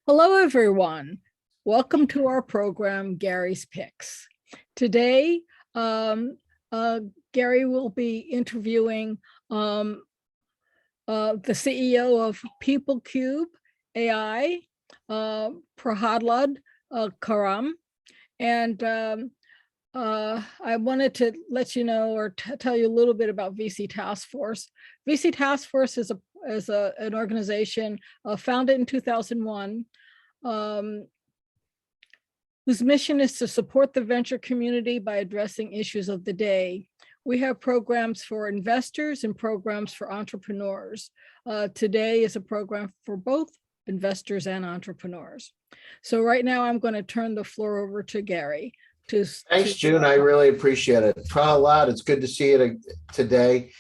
Hello, everyone. Welcome to our program, Gary's Picks. Today, Gary will be interviewing the CEO of PeopleCube.ai, Prahalad Karnam. And I wanted to let you know or tell you a little bit about VC Task Force. VC Task Force is an organization founded in 2001, whose mission is to support the venture community by addressing issues of the day. We have programs for investors and programs for entrepreneurs. Today is a program for both investors and entrepreneurs. So right now I'm going to turn the floor over to Gary. Thanks, June. I really appreciate it. Prahalad, it's good to see you today.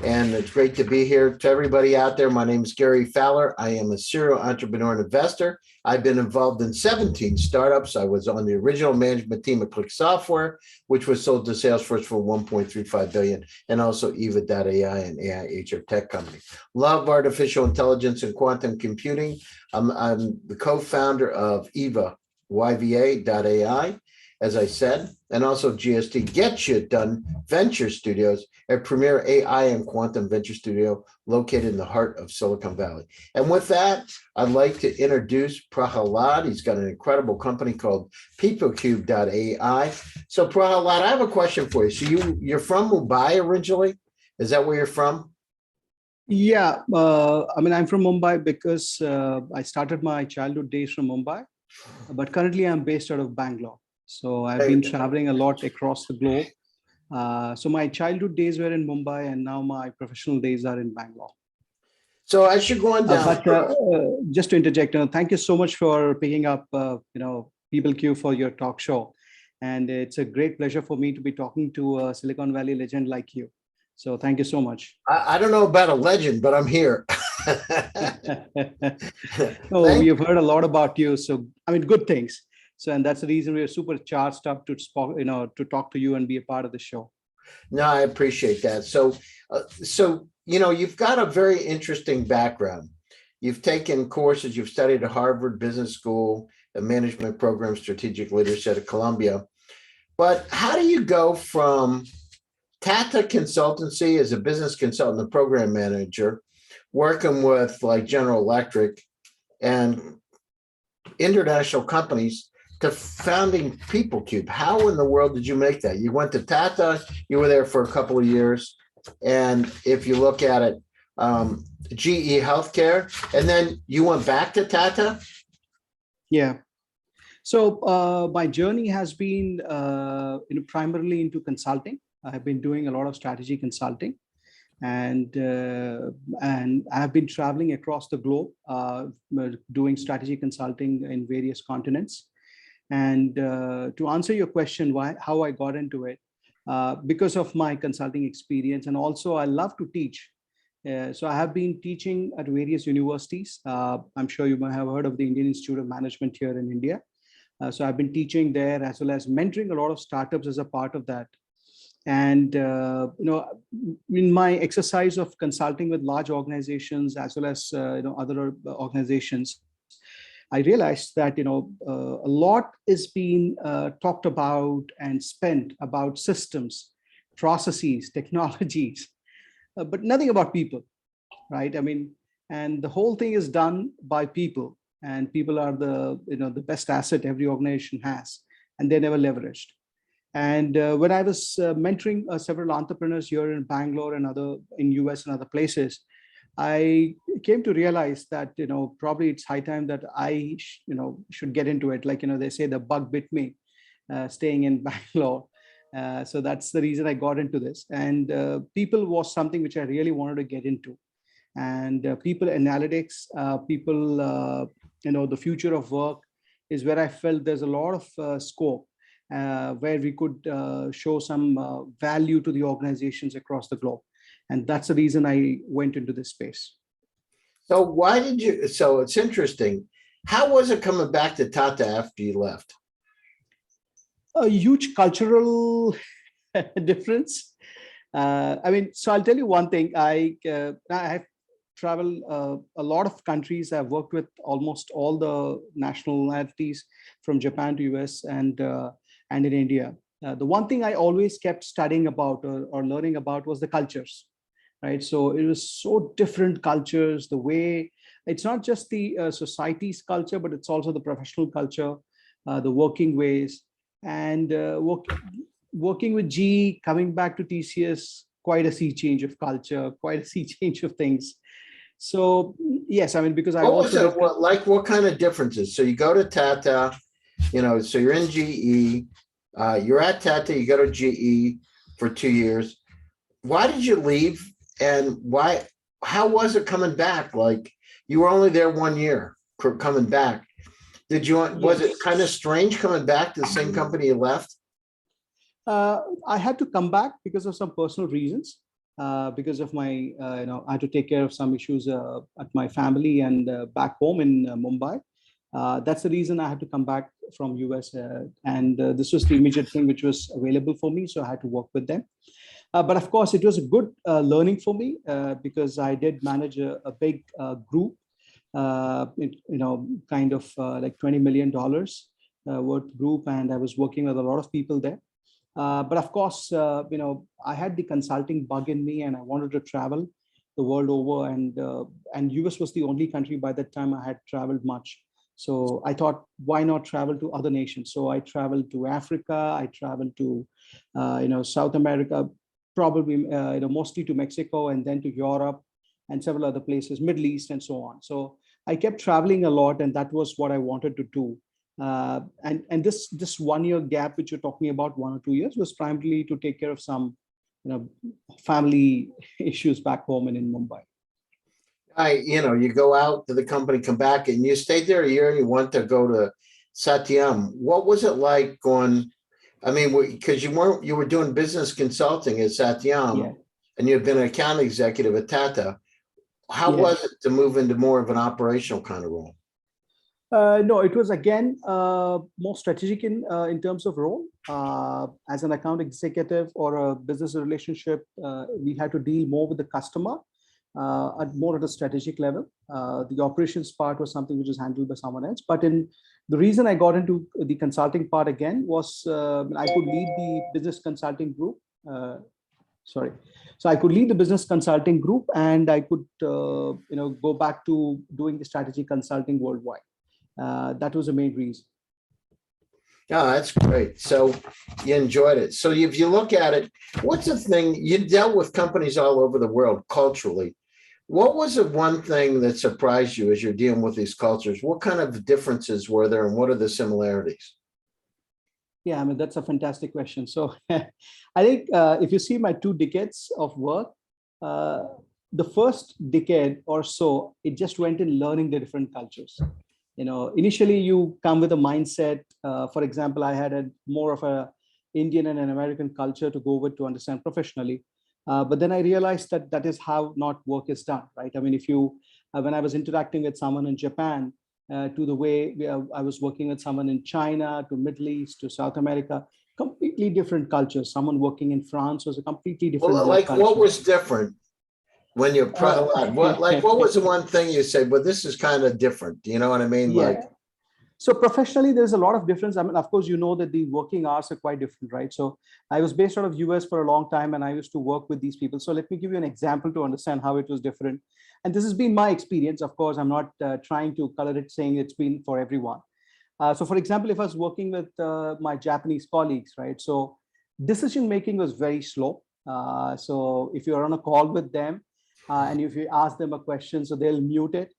And it's great to be here. To everybody out there, my name is Gary Fowler. I am a serial entrepreneur and investor. I've been involved in 17 startups. I was on the original management team at Click Software, which was sold to Salesforce for $1.35 billion, and also Yva.ai, an AI HR tech company. Love artificial intelligence and quantum computing. I'm the co-founder of Yva.ai, as I said, and also GSD Get Shit Done Venture Studios, a premier AI and quantum venture studio located in the heart of Silicon Valley. And with that, I'd like to introduce Prahalad. He's got an incredible company called PeopleCube.ai. So Prahalad, I have a question for you. So you're from Mumbai originally? Is that where you're from? Yeah, I'm from Mumbai because I started my childhood days from Mumbai, but currently I'm based out of Bangalore. So I've been traveling a lot across the globe. So my childhood days were in Mumbai, and now my professional days are in Bangalore. So as you're going down, just to interject, thank you so much for picking up, PeopleCube for your talk show, and it's a great pleasure for me to be talking to a Silicon Valley legend like you. So thank you so much. I don't know about a legend, but I'm here. Oh, we've heard a lot about you. So good things. So, and that's the reason we're super charged up to talk to you and be a part of the show. No, I appreciate that. So, you've got a very interesting background. You've taken courses, you've studied at Harvard Business School, a management program, strategic leadership at Columbia. But how do you go from Tata Consultancy as a business consultant and program manager, working with like General Electric and international companies, to founding PeopleCube? How in the world did you make that? You went to Tata, you were there for a couple of years. And if you look at it, GE Healthcare, and then you went back to Tata? Yeah. So my journey has been primarily into consulting. I've been doing a lot of strategy consulting, and I've been traveling across the globe, doing strategy consulting in various continents. And to answer your question, how I got into it, because of my consulting experience, and also I love to teach. So I have been teaching at various universities. I'm sure you might have heard of the Indian Institute of Management here in India. So I've been teaching there, as well as mentoring a lot of startups as a part of that. And in my exercise of consulting with large organizations, as well as other organizations, I realized that a lot is being talked about and spent about systems, processes, technologies, but nothing about people, right? And the whole thing is done by people, and people are the best asset every organization has, and they're never leveraged. And when I was mentoring several entrepreneurs here in Bangalore and in US and other places, I came to realize that, probably it's high time that I, should get into it. Like, they say the bug bit me staying in Bangalore. So that's the reason I got into this. And people was something which I really wanted to get into. And people analytics, the future of work is where I felt there's a lot of scope where we could show some value to the organizations across the globe. And that's the reason I went into this space. So so it's interesting. How was it coming back to Tata after you left? A huge cultural difference. So I'll tell you one thing. I have travel a lot of countries. I've worked with almost all the nationalities from Japan to US and in India. The one thing I always kept studying about or learning about was the cultures, right? So it was so different cultures, the way it's not just the society's culture, but it's also the professional culture, the working ways, and working with GE, coming back to TCS, quite a sea change of culture, quite a sea change of things. So yes, I mean, because I What was also it? What kind of differences? So you go to Tata, so you're in GE, you're at Tata, you go to GE for 2 years. Why did you leave? And how was it coming back? Like, you were only there 1 year coming back. Was it kind of strange coming back to the same company you left? I had to come back because of some personal reasons, because of my, I had to take care of some issues at my family and back home in Mumbai. That's the reason I had to come back from US, and this was the immediate thing which was available for me, so I had to work with them. But of course, it was a good learning for me because I did manage a big group, kind of like $20 million worth group, and I was working with a lot of people there. But of course, I had the consulting bug in me, and I wanted to travel the world over, and US was the only country by that time I had traveled much. So I thought, why not travel to other nations? So I traveled to Africa, I traveled to, South America, probably, mostly to Mexico, and then to Europe and several other places, Middle East, and so on. So I kept traveling a lot, and that was what I wanted to do. And this 1 year gap, which you're talking about, 1 or 2 years, was primarily to take care of some, family issues back home and in Mumbai. You go out to the company, come back, and you stayed there a year, and you want to go to Satyam. What was it like going? I mean, because you were doing business consulting at Satyam, and you had been an account executive at Tata. How was it to move into more of an operational kind of role? No, it was again more strategic in terms of role. As an account executive or a business relationship, we had to deal more with the customer at a strategic level. The operations part was something which was handled by someone else. But the reason I got into the consulting part again was I could lead the business consulting group. So I could lead the business consulting group, and I could go back to doing the strategy consulting worldwide. That was the main reason. Oh, that's great. So you enjoyed it. So if you look at it, what's the thing you dealt with companies all over the world culturally? What was the one thing that surprised you as you're dealing with these cultures? What kind of differences were there, and what are the similarities? Yeah, I mean, that's a fantastic question. So I think if you see my 2 decades of work, the first decade or so, it just went in learning the different cultures. Initially you come with a mindset. For example, I had more of a Indian and an American culture to go with to understand professionally. But then I realized that is how not work is done, right? I mean, when I was interacting with someone in Japan, to the way I was working with someone in China, to Middle East, to South America, completely different cultures. Someone working in France was a completely different culture. What was different? When you're Prahalad, what was the one thing you said, well, this is kind of different? Do you know what I mean? Yeah. So professionally, there's a lot of difference. I mean, of course, that the working hours are quite different, right? So I was based out of US for a long time, and I used to work with these people. So let me give you an example to understand how it was different. And this has been my experience. Of course, I'm not trying to color it saying it's been for everyone. So for example, if I was working with my Japanese colleagues, right? So decision-making was very slow. So if you're on a call with them, and if you ask them a question, so they'll mute it.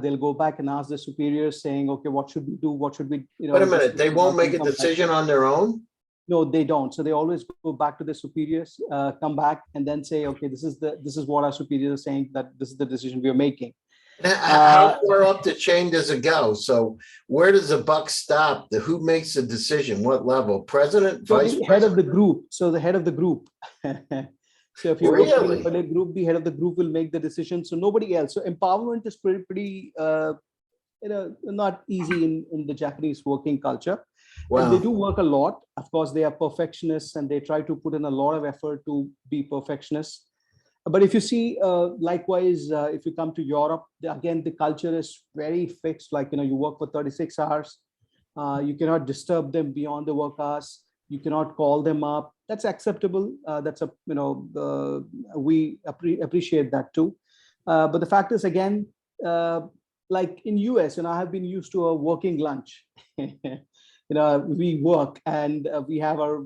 They'll go back and ask the superiors saying, okay, what should we do? What should we, Wait a minute, they won't make a decision on their own? No, they don't. So they always go back to the superiors, come back and then say, okay, this is what our superiors are saying, that this is the decision we are making. How far up the chain does it go? So where does the buck stop? Who makes the decision? What level? President, vice president? Head of the group. So the head of the group. So if you're working in a group, the head of the group will make the decision. So nobody else. So empowerment is pretty not easy in the Japanese working culture. Wow. And they do work a lot. Of course, they are perfectionists, and they try to put in a lot of effort to be perfectionists. But if you see, likewise, if you come to Europe, again, the culture is very fixed. Like, you work for 36 hours. You cannot disturb them beyond the work hours. You cannot call them up. That's acceptable. We appreciate that too. But the fact is, again, like in US, I have been used to a working lunch. We work and we have our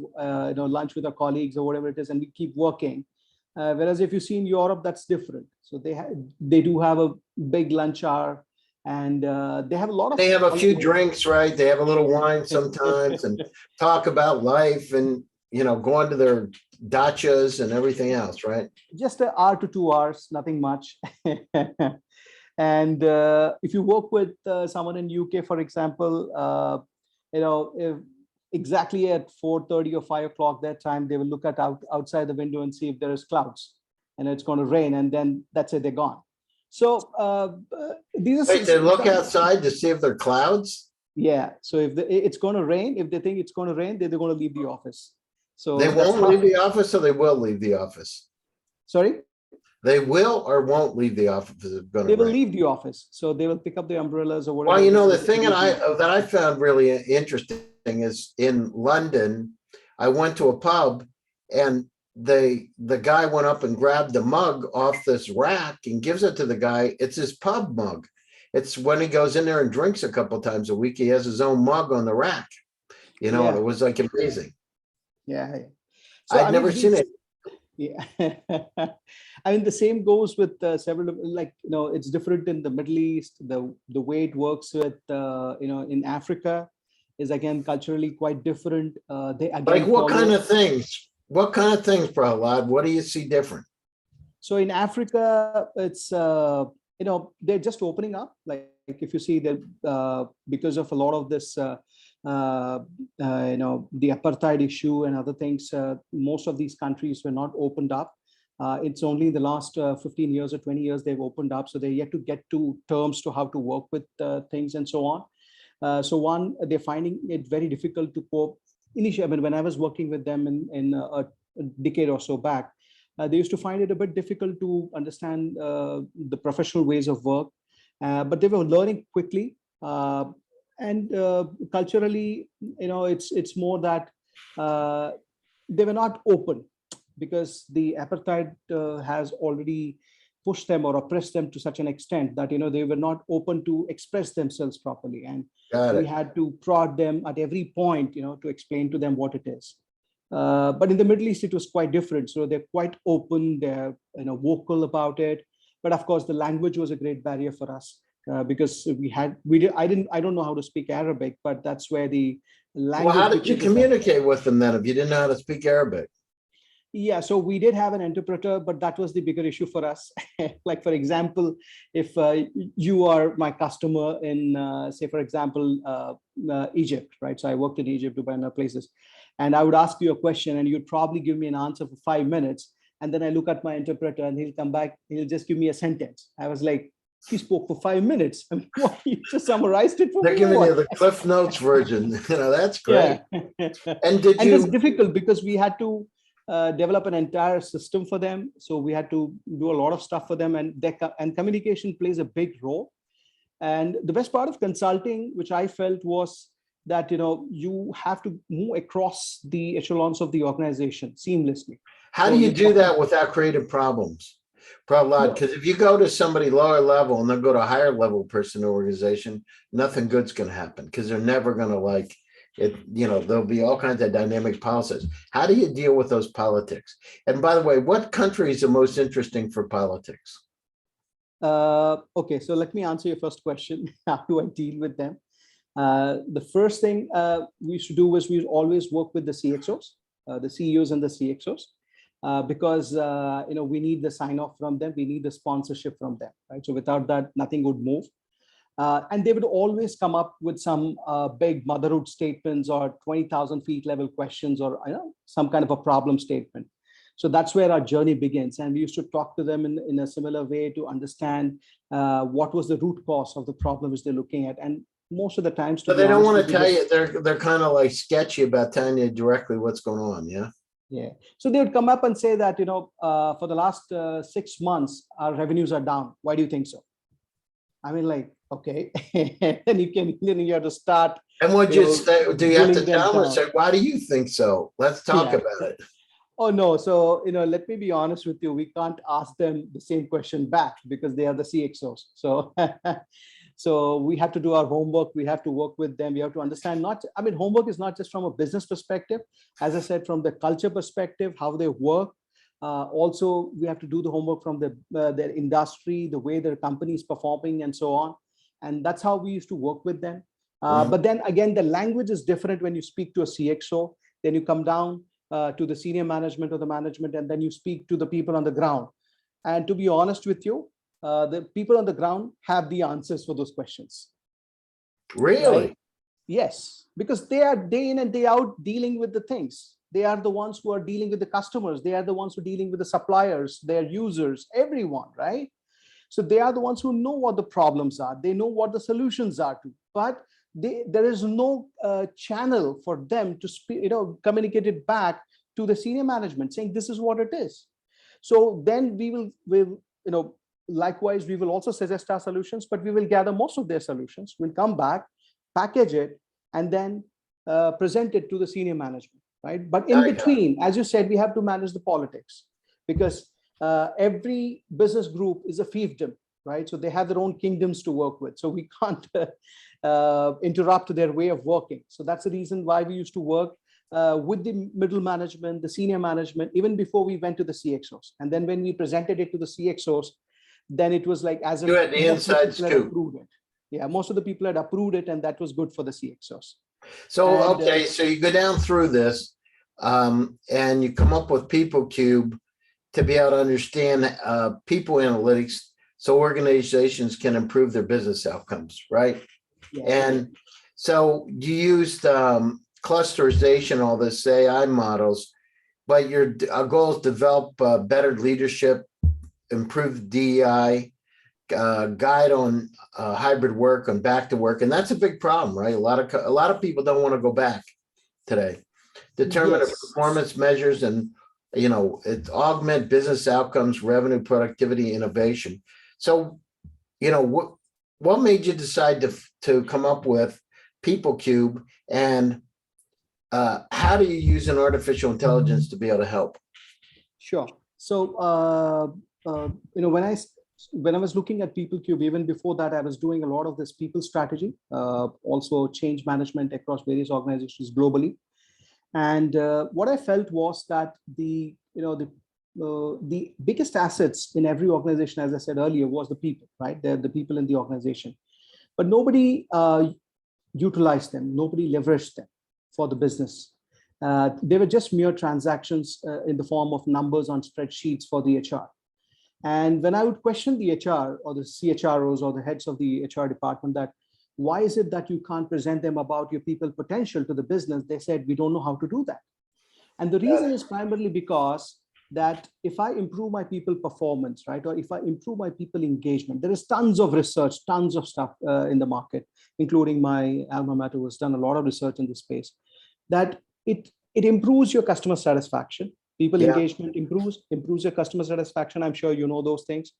lunch with our colleagues or whatever it is, and we keep working. Whereas if you see in Europe, that's different. So they do have a big lunch hour, and they have a lot of. They have a few drinks, right? They have a little wine sometimes, and talk about life, and go on to their dachas and everything else, right? Just an hour to 2 hours, nothing much. And if you work with someone in UK, for example, if exactly at 4:30 or 5 o'clock that time, they will look outside the window and see if there is clouds, and it's going to rain, and then that's it, they're gone. So these are. Wait, they look outside to see if there are clouds? Yeah. So if it's going to rain, if they think it's going to rain, they're going to leave the office. So they won't leave the office, or they will leave the office? Sorry? They will or won't leave the office if it's going to They will rain? leave the office. So they will pick up the umbrellas or whatever. Well, the thing that I found really interesting is in London, I went to a pub, and the guy went up and grabbed the mug off this rack and gives it to the guy. It's his pub mug. It's when he goes in there and drinks a couple times a week, he has his own mug on the rack. It was like amazing. Yeah. So I'd never seen it. Yeah. I mean, the same goes with several, it's different in the Middle East. The way it works with, in Africa is, again, culturally quite different. They again, like what kind of things? What kind of things, Prahalad? What do you see different? So in Africa, it's, they're just opening up. Like if you see that because of a lot of this, the apartheid issue and other things, most of these countries were not opened up. It's only in the last 15 years or 20 years they've opened up. So they're yet to get to terms to how to work with things and so on. So one, they're finding it very difficult to cope. Initially, I mean, when I was working with them in a decade or so back, they used to find it a bit difficult to understand the professional ways of work, but they were learning quickly. And culturally, it's more that they were not open, because the apartheid has already pushed them or oppressed them to such an extent that they were not open to express themselves properly, and we had to prod them at every point to explain to them what it is. But in the Middle East, it was quite different. So they're quite open, they're vocal about it. But of course, the language was a great barrier for us. Because I don't know how to speak Arabic, but that's where the language. Well, how did you communicate with them then if you didn't know how to speak Arabic? Yeah, so we did have an interpreter, but that was the bigger issue for us. Like, for example, if you are my customer in, say, for example, Egypt, right? So I worked in Egypt, Dubai, and other places, and I would ask you a question, and you'd probably give me an answer for 5 minutes, and then I look at my interpreter, and he'll come back, he'll just give me a sentence. I was like, he spoke for 5 minutes. I mean, what, you just summarized it for me. They're giving you the Cliff Notes version. That's great. Yeah. And it's difficult because we had to develop an entire system for them. So we had to do a lot of stuff for them, and communication plays a big role. And the best part of consulting, which I felt, was that you have to move across the echelons of the organization seamlessly. How do you do that without creating problems? Prahalad, because if you go to somebody lower level and then go to a higher level person in the organization, nothing good's going to happen, because they're never going to like it. There'll be all kinds of dynamic policies. How do you deal with those politics? And by the way, what country is the most interesting for politics? Okay, so let me answer your first question. How do I deal with them? The first thing we used to do was we always work with the CXOs, the CEOs and the CXOs. Because we need the sign off from them, we need the sponsorship from them, right? So without that, nothing would move. And they would always come up with some big motherhood statements or 20,000 feet level questions, or some kind of a problem statement. So that's where our journey begins. And we used to talk to them in a similar way to understand what was the root cause of the problem which they're looking at. And most of the times, so they don't want to tell you. They're kind of like sketchy about telling you directly what's going on. Yeah. Yeah. So they would come up and say that, for the last 6 months, our revenues are down. Why do you think so? I mean, like, okay, then you have to start. And what do you have to drilling them tell them and down. say, why do you think so? Let's talk Yeah. about it. Oh, no. So, let me be honest with you. We can't ask them the same question back because they are the CXOs. So, so we have to do our homework. We have to work with them. We have to understand homework is not just from a business perspective, as I said, from the culture perspective, how they work. Also, we have to do the homework from their industry, the way their company is performing and so on. And that's how we used to work with them. But then again, the language is different when you speak to a CXO, then you come down to the senior management or the management, and then you speak to the people on the ground. And to be honest with you, the people on the ground have the answers for those questions. Really? Right? Yes, because they are day in and day out dealing with the things. They are the ones who are dealing with the customers. They are the ones who are dealing with the suppliers, their users, everyone, right? So they are the ones who know what the problems are. They know what the solutions are to, but there is no channel for them to communicate it back to the senior management saying this is what it is. So then likewise, we will also suggest our solutions, but we will gather most of their solutions. We'll come back, package it, and then present it to the senior management, right? But in between, as you said, we have to manage the politics because every business group is a fiefdom, right? So they have their own kingdoms to work with. So we can't interrupt their way of working. So that's the reason why we used to work with the middle management, the senior management, even before we went to the CXOs. And then when we presented it to the CXOs, then it was like as if you had the inside scoop. Yeah, most of the people had approved it, and that was good for the CXOs. So, so you go down through this and you come up with PeopleCube to be able to understand people analytics so organizations can improve their business outcomes, right? Yeah. And so you used clusterization, all this AI models, but your goal is develop better leadership, improve DEI, guide on hybrid work, on back to work, and that's a big problem, right? A lot of people don't want to go back today. Determine the performance measures and it augment business outcomes, revenue, productivity, innovation. So, what made you decide to come up with PeopleCube, and how do you use an artificial intelligence to be able to help? Sure. So, when I was looking at PeopleCube, even before that, I was doing a lot of this people strategy, also change management across various organizations globally. And what I felt was that the biggest assets in every organization, as I said earlier, was the people, right? They're the people in the organization, but nobody utilized them, nobody leveraged them for the business. They were just mere transactions in the form of numbers on spreadsheets for the HR. And when I would question the HR or the CHROs or the heads of the HR department that, why is it that you can't present them about your people potential to the business? They said, we don't know how to do that. And the reason is primarily because that if I improve my people performance, right, or if I improve my people engagement, there is tons of research, tons of stuff in the market, including my alma mater, who has done a lot of research in this space, that it improves your customer satisfaction. People engagement improves your customer satisfaction. I'm sure you know those things.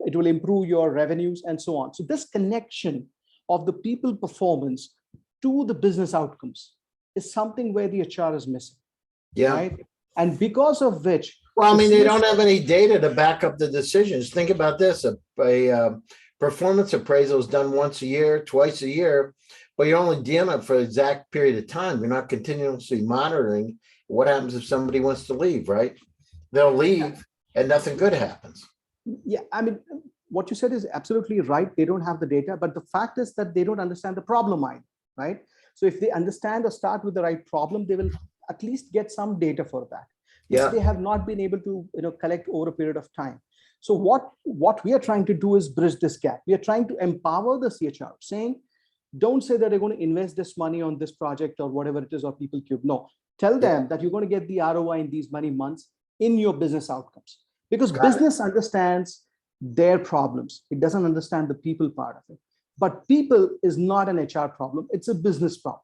It will improve your revenues and so on. So this connection of the people performance to the business outcomes is something where the HR is missing. Yeah. Right? And because of which, well, I mean, they don't have any data to back up the decisions. Think about this: a performance appraisal is done once a year, twice a year, but you're only dealing it for an exact period of time. You're not continuously monitoring what happens if somebody wants to leave, right? They'll leave and nothing good happens. Yeah, I mean, what you said is absolutely right. They don't have the data, but the fact is that they don't understand the problem either, right? So if they understand or start with the right problem, they will at least get some data for that. Which they have not been able to collect over a period of time. So what we are trying to do is bridge this gap. We are trying to empower the CHR, saying, don't say that they're going to invest this money on this project or whatever it is, or PeopleCube. No, tell them that you're going to get the ROI in these many months in your business outcomes, because business understands their problems. It doesn't understand the people part of it. But people is not an HR problem. It's a business problem.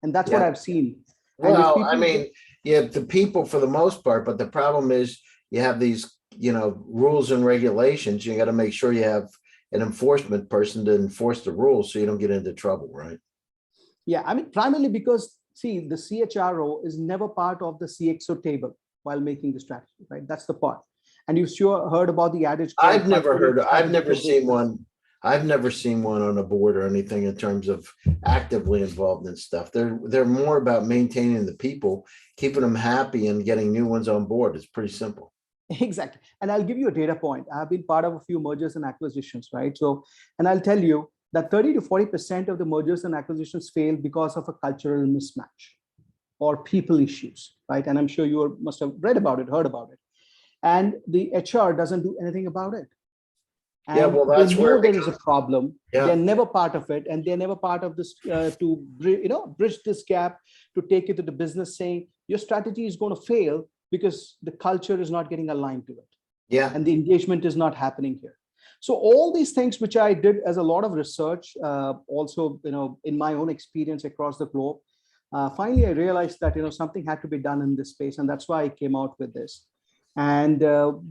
And that's what I've seen. And if Well, people I mean, you have the people for the most part, but the problem is you have these, rules and regulations. You got to make sure you have an enforcement person to enforce the rules so you don't get into trouble, right? Yeah, I mean, primarily because, see, the CHRO is never part of the CXO table while making the strategy, right? That's the part. And you've sure heard about the adage. I've never seen one. one. I've never seen one on a board or anything in terms of actively involved in stuff. They're more about maintaining the people, keeping them happy and getting new ones on board. It's pretty simple. Exactly. And I'll give you a data point. I've been part of a few mergers and acquisitions, right? So, and I'll tell you that 30 to 40% of the mergers and acquisitions fail because of a cultural mismatch or people issues, right? And I'm sure you must have read about it, heard about it. And the HR doesn't do anything about it. And yeah, well, that's they where know there is a problem. Yeah. They're never part of it, and they're never part of this to bridge this gap, to take it to the business, saying your strategy is going to fail because the culture is not getting aligned to it. Yeah. And the engagement is not happening here. So all these things, which I did as a lot of research, also in my own experience across the globe, finally I realized that something had to be done in this space, and that's why I came out with this. And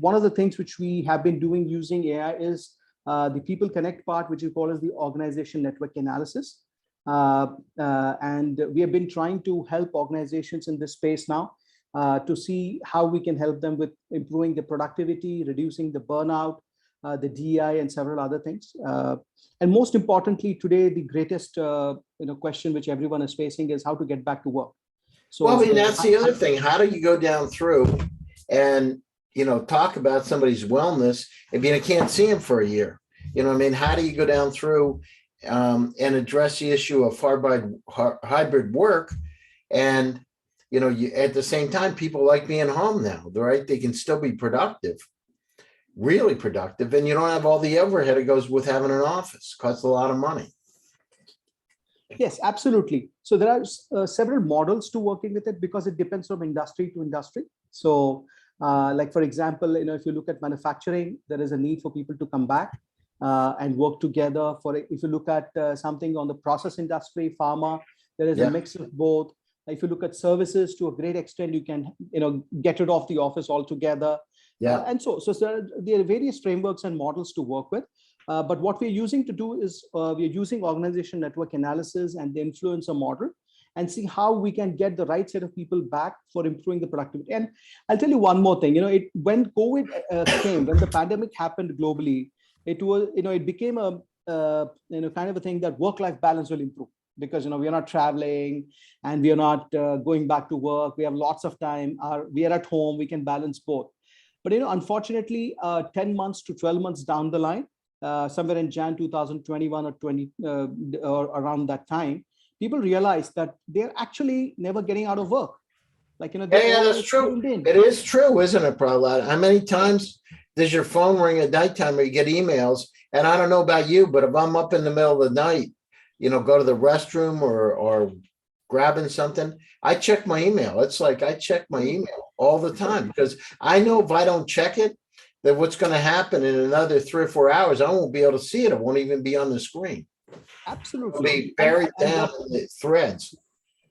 one of the things which we have been doing using AI is the People Connect part, which we call as the organization network analysis. And we have been trying to help organizations in this space now to see how we can help them with improving the productivity, reducing the burnout, the DEI, and several other things. And most importantly, today, the greatest question which everyone is facing is how to get back to work. So, well, I mean, that's the other thing. How do you go down through and talk about somebody's wellness if you can't see them for a year? I mean, how do you go down through and address the issue of hybrid work? And at the same time, people like being home now, right? They can still be productive, really productive, and you don't have all the overhead that goes with having an office. It costs a lot of money. Yes, absolutely. So there are several models to working with it because it depends from industry to industry. So like, for example, if you look at manufacturing, there is a need for people to come back and work together. If you look at something on the process industry, pharma, there is a mix of both. If you look at services, to a great extent, you can get rid of the office altogether. Yeah. And so there are various frameworks and models to work with. But what we're using to do is we're using organization network analysis and the influencer model, and see how we can get the right set of people back for improving the productivity. And I'll tell you one more thing. When COVID came, when the pandemic happened globally, it became a kind of a thing that work-life balance will improve, because we are not traveling and we are not going back to work. We have lots of time. We are at home. We can balance both. But unfortunately, 10 months to 12 months down the line, somewhere in Jan 2021 or 20 or around that time, people realized that they're actually never getting out of work. Like, yeah, that's true. It is true, isn't it, Prahalad? How many times does your phone ring at nighttime or you get emails? And I don't know about you, but if I'm up in the middle of the night, go to the restroom or grabbing something, I check my email. It's like I check my email all the time, because I know if I don't check it, then what's going to happen in another 3 or 4 hours, I won't be able to see it. It won't even be on the screen. Absolutely. It'll be buried down in the threads.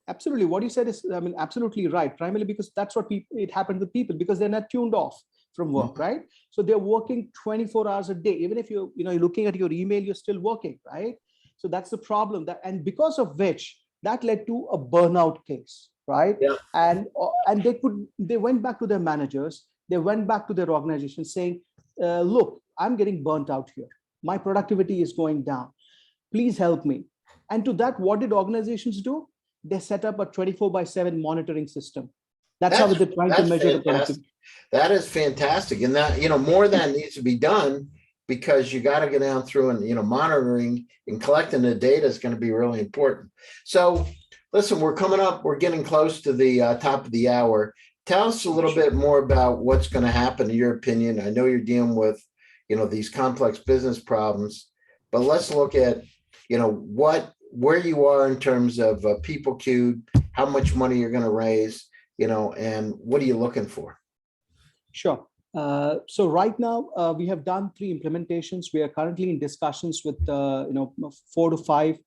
Absolutely. What you said is, absolutely right. Primarily because that's what it happened with people, because they're not tuned off from work, right? So they're working 24 hours a day. Even if you're looking at your email, you're still working, right? So that's the problem. And because of which that led to a burnout case, right? Yeah. And they went back to their managers. They went back to their organization saying, look, I'm getting burnt out here. My productivity is going down. Please help me. And to that, what did organizations do? They set up a 24/7 monitoring system. That's how they're trying to measure the productivity. That is fantastic. And that, more of that needs to be done, because you got to get down through and, monitoring and collecting the data is going to be really important. So listen, we're getting close to the top of the hour. Tell us a little bit more about what's going to happen in your opinion. I know you're dealing with, these complex business problems, but let's look at, where you are in terms of PeopleCube, how much money you're going to raise, and what are you looking for? Sure. So right now we have done 3 implementations. We are currently in discussions with 4 to 5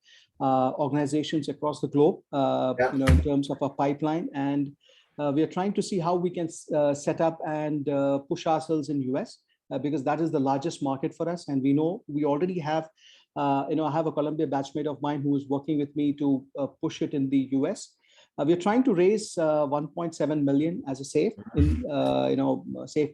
organizations across the globe, in terms of a pipeline. And we are trying to see how we can set up and push ourselves in US, because that is the largest market for us. And we know we already have, I have a Columbia batchmate of mine who is working with me to push it in the US. We are trying to raise 1.7 million as a safe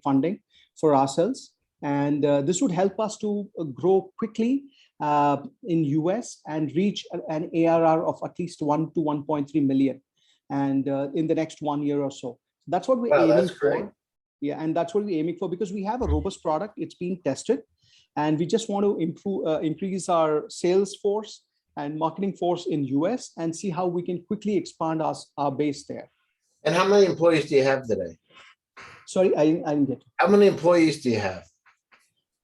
funding for ourselves. And this would help us to grow quickly in US and reach an ARR of at least 1 to 1.3 million. And in the next 1 year or so. That's what we're aiming for. Yeah, and that's what we're aiming for, because we have a robust product. It's being tested, and we just want to increase our sales force and marketing force in US and see how we can quickly expand our base there. And how many employees do you have today? Sorry, I didn't get it. How many employees do you have?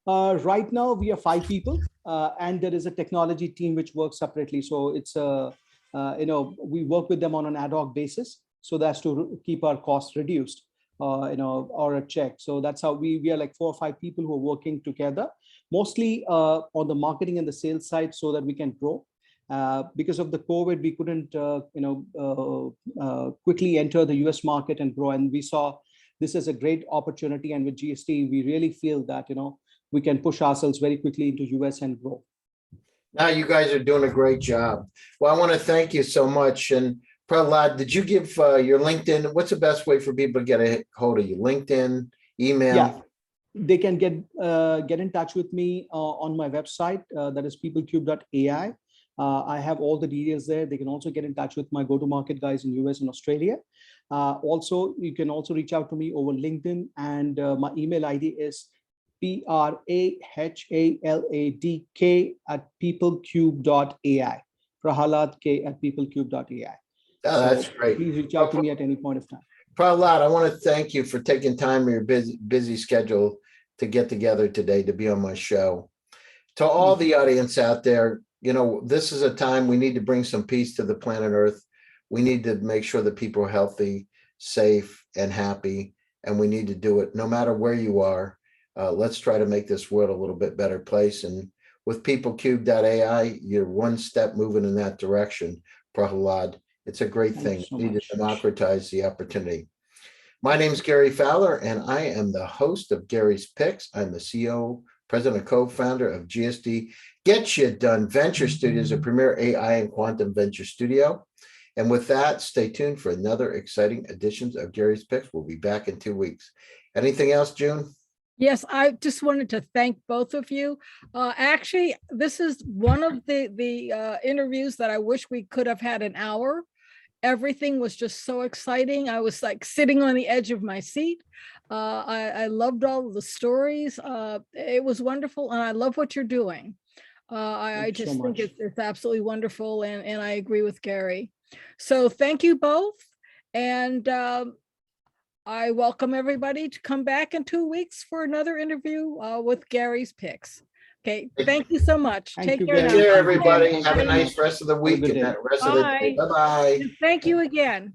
Right now, we are 5 people, and there is a technology team which works separately. So it's we work with them on an ad hoc basis, so that's to keep our costs reduced, or a check. So that's how we are like 4 or 5 people who are working together, mostly on the marketing and the sales side, so that we can grow. Because of the COVID, we couldn't, quickly enter the US market and grow. And we saw this as a great opportunity. And with GSD, we really feel that, we can push ourselves very quickly into US and grow. Now you guys are doing a great job. Well, I want to thank you so much. And Prahalad, did you give your LinkedIn? What's the best way for people to get a hold of you? LinkedIn, email? Yeah, they can get in touch with me on my website. That is PeopleCube.ai. I have all the details there. They can also get in touch with my go-to-market guys in US and Australia. Also, you can also reach out to me over LinkedIn, and my email ID is prahaladk@peoplecube.ai. Prahalad k@peoplecube.ai. Oh, that's great. Please reach out to me at any point of time. Prahalad, I want to thank you for taking time in your busy schedule to get together today to be on my show. To all the audience out there, this is a time we need to bring some peace to the planet Earth. We need to make sure that people are healthy, safe, and happy, and we need to do it no matter where you are. Let's try to make this world a little bit better place. And with PeopleCube.ai, you're one step moving in that direction, Prahalad. It's a great thing. We need to democratize the opportunity. My name is Gary Fowler, and I am the host of Gary's Picks. I'm the CEO, president, and co-founder of GSD Get You Done Venture Studios, a premier AI and quantum venture studio. And with that, stay tuned for another exciting editions of Gary's Picks. We'll be back in 2 weeks. Anything else, June? Yes, I just wanted to thank both of you. Actually, this is one of the interviews that I wish we could have had an hour. Everything was just so exciting. I was like sitting on the edge of my seat. I loved all of the stories. It was wonderful, and I love what you're doing. I just think it's absolutely wonderful, and I agree with Gary. So thank you both, and I welcome everybody to come back in 2 weeks for another interview with Gary's Picks. Okay, thank you so much. Take care. Take care, everybody. Have a nice rest of the week and that rest of the day. Bye-bye. Thank you again.